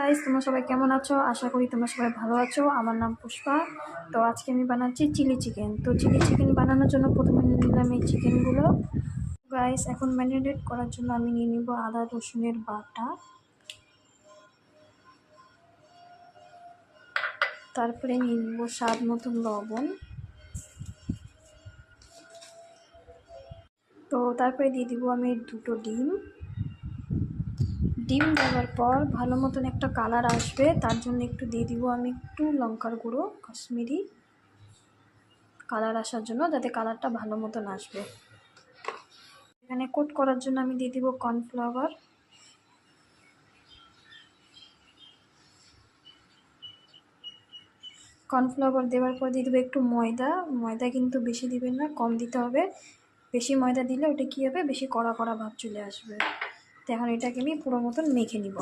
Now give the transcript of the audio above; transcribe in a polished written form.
Guys, তোমরা সবাই কেমন আছো? আশা করি তোমরা সবাই ভালো আছো। আমার নাম পুষ্পা। তো আজকে আমি বানাচ্ছি চিলি চিকেন। তো চিলি চিকেন বানানোর জন্য প্রথমে নিয়ে নিলাম এই চিকেনগুলো। গাইস, এখন ম্যারিনেট করার জন্য আমি নিয়ে নিব আদা রসুনের বাটা, তারপরে নিয়ে নিব স্বাদ মতন লবণ। তো তারপরে দিয়ে দিব আমি 2টো ডিম। ডিম দেওয়ার পর ভালো মতন একটা কালার আসবে, তার জন্য একটু দিয়ে দিব আমি একটু লঙ্কার গুঁড়ো, কাশ্মীরি কালার আসার জন্য, যাতে কালারটা ভালো মতন আসবে। এখানে কোট করার জন্য আমি দিয়ে দিব কর্নফ্লাওয়ার। কর্নফ্লাওয়ার দেওয়ার পর দিয়ে দেবো একটু ময়দা। ময়দা কিন্তু বেশি দিবেন না, কম দিতে হবে। বেশি ময়দা দিলে ওটা কী হবে, বেশি কড়া কড়া ভাব চলে আসবে। তো এখন এটাকে আমি পুরো মতন মেখে নিব।